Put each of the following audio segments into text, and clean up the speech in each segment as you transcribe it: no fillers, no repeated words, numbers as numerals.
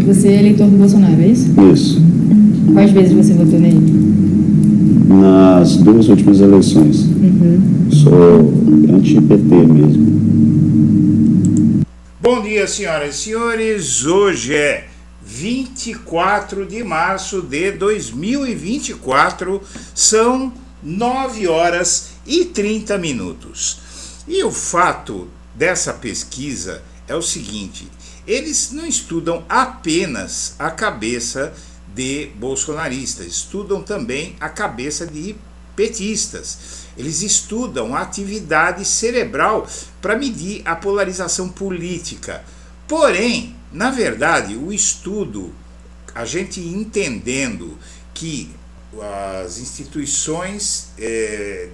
Você é eleitor do Bolsonaro, é isso? Isso. Quais vezes você votou nele? Nas 2 últimas eleições. Sou anti-PT mesmo. Bom dia, senhoras e senhores. Hoje é 24 de março de 2024. São 9 horas e 30 minutos. E o fato dessa pesquisa é o seguinte: eles não estudam apenas a cabeça de bolsonaristas, estudam também a cabeça de petistas. Eles estudam a atividade cerebral para medir a polarização política. Porém, na verdade, o estudo, a gente entendendo que as instituições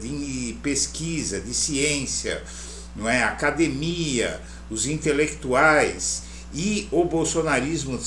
de pesquisa, de ciência, não é, a academia, os intelectuais e o bolsonarismo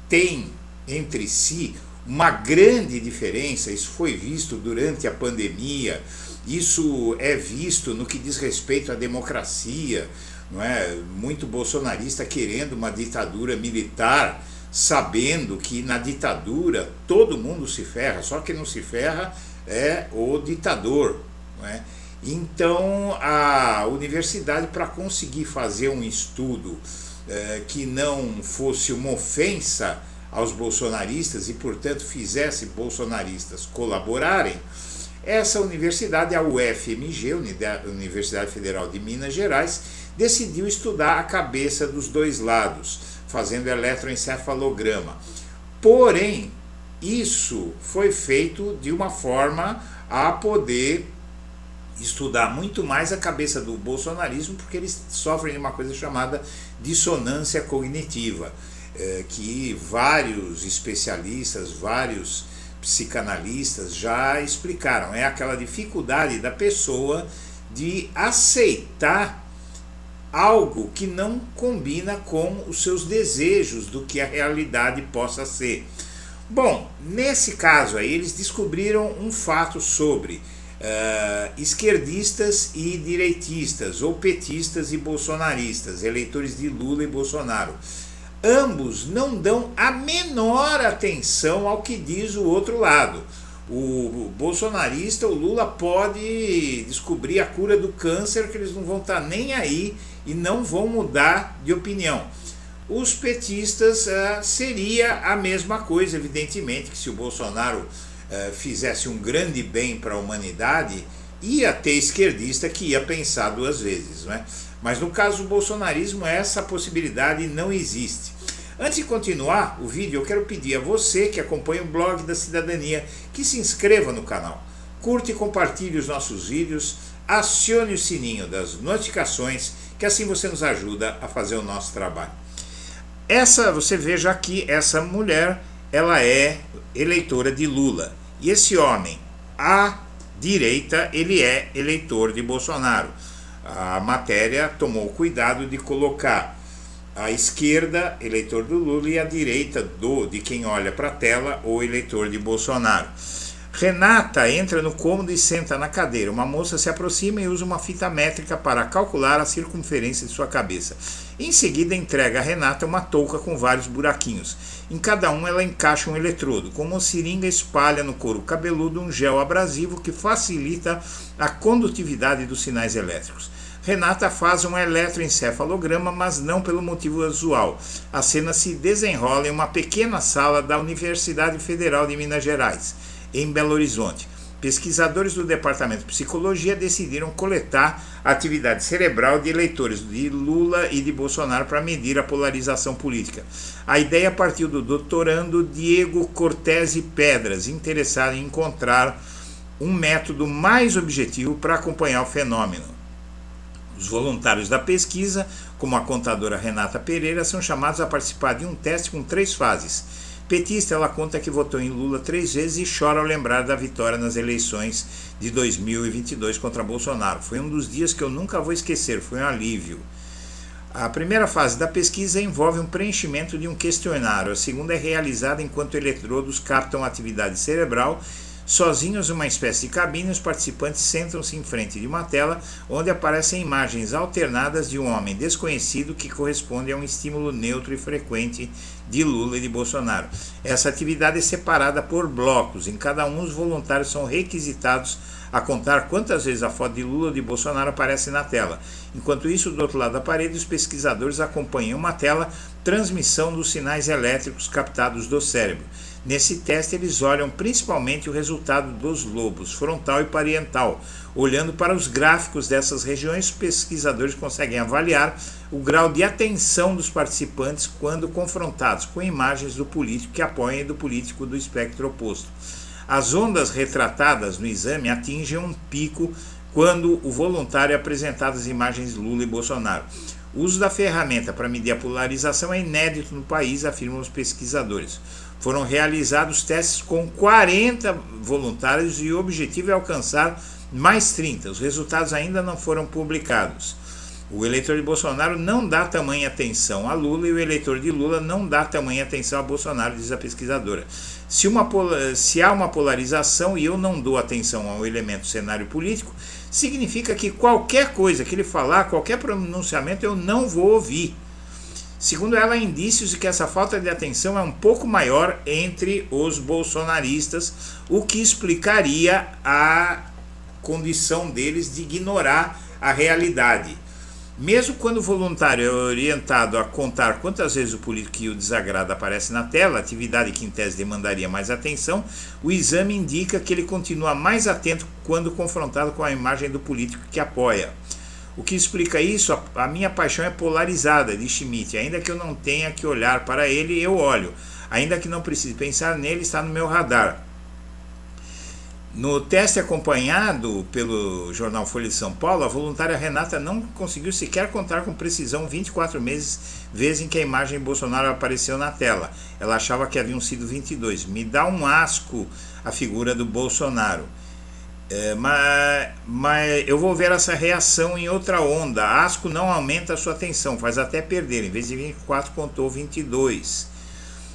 têm entre si uma grande diferença. Isso foi visto durante a pandemia, isso é visto no que diz respeito à democracia, não é? Muito bolsonarista querendo uma ditadura militar, sabendo que na ditadura todo mundo se ferra, só que não se ferra é o ditador, não é? Então a universidade, para conseguir fazer um estudo que não fosse uma ofensa aos bolsonaristas e, portanto, fizesse bolsonaristas colaborarem, essa universidade, a UFMG, Universidade Federal de Minas Gerais, decidiu estudar a cabeça dos dois lados, fazendo eletroencefalograma. Porém, isso foi feito de uma forma a poder estudar muito mais a cabeça do bolsonarismo, porque eles sofrem de uma coisa chamada dissonância cognitiva, que vários especialistas, vários psicanalistas já explicaram. É aquela dificuldade da pessoa de aceitar algo que não combina com os seus desejos do que a realidade possa ser. Bom, nesse caso aí eles descobriram um fato sobre esquerdistas e direitistas, ou petistas e bolsonaristas, eleitores de Lula e Bolsonaro. Ambos não dão a menor atenção ao que diz o outro lado. O bolsonarista, o Lula, pode descobrir a cura do câncer, que eles não vão estar nem aí e não vão mudar de opinião. Os petistas seria a mesma coisa, evidentemente, que se o Bolsonaro fizesse um grande bem para a humanidade, ia ter esquerdista que ia pensar 2 vezes, não é? Mas no caso do bolsonarismo, essa possibilidade não existe. Antes de continuar o vídeo, eu quero pedir a você que acompanha o blog da Cidadania que se inscreva no canal, curte e compartilhe os nossos vídeos, acione o sininho das notificações, que assim você nos ajuda a fazer o nosso trabalho. Você veja aqui, essa mulher, ela é eleitora de Lula, e esse homem à direita, ele é eleitor de Bolsonaro. A matéria tomou cuidado de colocar a esquerda, eleitor do Lula, e a direita de quem olha para a tela, o eleitor de Bolsonaro. Renata entra no cômodo e senta na cadeira. Uma moça se aproxima e usa uma fita métrica para calcular a circunferência de sua cabeça. Em seguida, entrega a Renata uma touca com vários buraquinhos. Em cada um, ela encaixa um eletrodo. Com uma seringa, espalha no couro cabeludo um gel abrasivo que facilita a condutividade dos sinais elétricos. Renata faz um eletroencefalograma, mas não pelo motivo usual. A cena se desenrola em uma pequena sala da Universidade Federal de Minas Gerais, em Belo Horizonte. Pesquisadores do Departamento de Psicologia decidiram coletar a atividade cerebral de eleitores de Lula e de Bolsonaro para medir a polarização política. A ideia partiu do doutorando Diego Cortese Pedras, interessado em encontrar um método mais objetivo para acompanhar o fenômeno. Os voluntários da pesquisa, como a contadora Renata Pereira, são chamados a participar de um teste com 3 fases: Petista, ela conta que votou em Lula 3 vezes e chora ao lembrar da vitória nas eleições de 2022 contra Bolsonaro. Foi um dos dias que eu nunca vou esquecer, foi um alívio. A primeira fase da pesquisa envolve um preenchimento de um questionário. A segunda é realizada enquanto eletrodos captam atividade cerebral. Sozinhos em uma espécie de cabine, os participantes sentam-se em frente de uma tela onde aparecem imagens alternadas de um homem desconhecido que corresponde a um estímulo neutro e frequente de Lula e de Bolsonaro. Essa atividade é separada por blocos. Em cada um, os voluntários são requisitados a contar quantas vezes a foto de Lula ou de Bolsonaro aparece na tela. Enquanto isso, do outro lado da parede, os pesquisadores acompanham uma tela, transmissão dos sinais elétricos captados do cérebro. Nesse teste, eles olham principalmente o resultado dos lobos frontal e parietal. Olhando para os gráficos dessas regiões, os pesquisadores conseguem avaliar o grau de atenção dos participantes quando confrontados com imagens do político que apoia e do político do espectro oposto. As ondas retratadas no exame atingem um pico quando o voluntário é apresentado as imagens de Lula e Bolsonaro. O uso da ferramenta para medir a polarização é inédito no país, afirmam os pesquisadores. Foram realizados testes com 40 voluntários e o objetivo é alcançar mais 30. Os resultados ainda não foram publicados. O eleitor de Bolsonaro não dá tamanha atenção a Lula e o eleitor de Lula não dá tamanha atenção a Bolsonaro, diz a pesquisadora. Se há uma polarização e eu não dou atenção ao elemento cenário político, significa que qualquer coisa que ele falar, qualquer pronunciamento, eu não vou ouvir. Segundo ela, há indícios de que essa falta de atenção é um pouco maior entre os bolsonaristas, o que explicaria a condição deles de ignorar a realidade. Mesmo quando o voluntário é orientado a contar quantas vezes o político que o desagrada aparece na tela, atividade que em tese demandaria mais atenção, o exame indica que ele continua mais atento quando confrontado com a imagem do político que apoia. O que explica isso? A minha paixão é polarizada, diz Schmidt. Ainda que eu não tenha que olhar para ele, eu olho. Ainda que não precise pensar nele, está no meu radar. No teste acompanhado pelo jornal Folha de São Paulo, a voluntária Renata não conseguiu sequer contar com precisão 24 vezes em que a imagem de Bolsonaro apareceu na tela. Ela achava que haviam sido 22. Me dá um asco a figura do Bolsonaro. Mas eu vou ver essa reação em outra onda. Asco não aumenta a sua atenção, faz até perder. Em vez de 24, contou 22.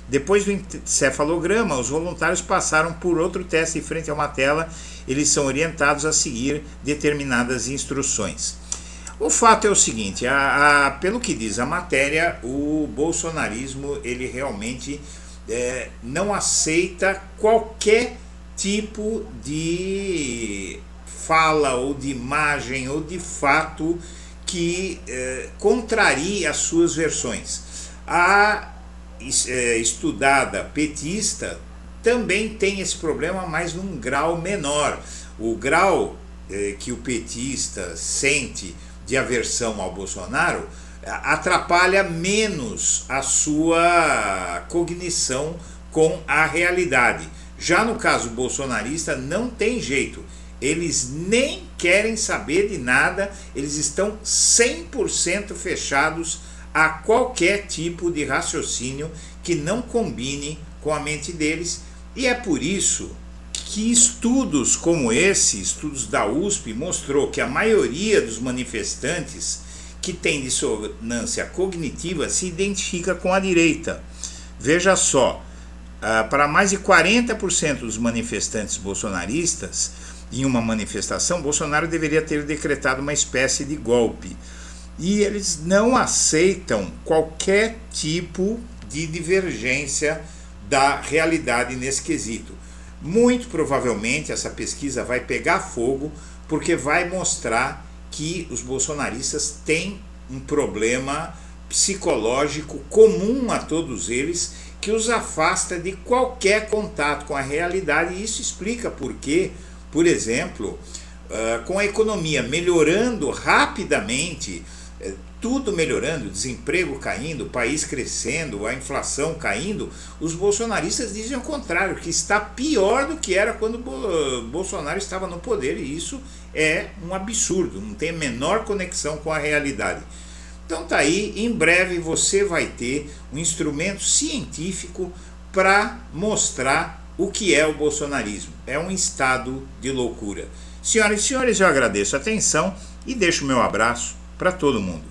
Depois do encefalograma, os voluntários passaram por outro teste em frente a uma tela. Eles são orientados a seguir determinadas instruções. O fato é o seguinte, pelo que diz a matéria, o bolsonarismo ele realmente não aceita qualquer tipo de fala ou de imagem ou de fato que contrarie as suas versões. A estudada petista também tem esse problema, mas num grau menor. O grau que o petista sente de aversão ao Bolsonaro atrapalha menos a sua cognição com a realidade. Já no caso bolsonarista não tem jeito, eles nem querem saber de nada, eles estão 100% fechados a qualquer tipo de raciocínio que não combine com a mente deles, e é por isso que estudos como esse, estudos da USP, mostrou que a maioria dos manifestantes que tem dissonância cognitiva se identifica com a direita. Veja só, para mais de 40% dos manifestantes bolsonaristas, em uma manifestação, Bolsonaro deveria ter decretado uma espécie de golpe. E eles não aceitam qualquer tipo de divergência da realidade nesse quesito. Muito provavelmente essa pesquisa vai pegar fogo, porque vai mostrar que os bolsonaristas têm um problema psicológico comum a todos eles, que os afasta de qualquer contato com a realidade, e isso explica por que, por exemplo, com a economia melhorando rapidamente, tudo melhorando, desemprego caindo, o país crescendo, a inflação caindo, os bolsonaristas dizem o contrário, que está pior do que era quando Bolsonaro estava no poder, e isso é um absurdo, não tem a menor conexão com a realidade. Então tá aí, em breve você vai ter um instrumento científico para mostrar o que é o bolsonarismo. É um estado de loucura. Senhoras e senhores, eu agradeço a atenção e deixo o meu abraço para todo mundo.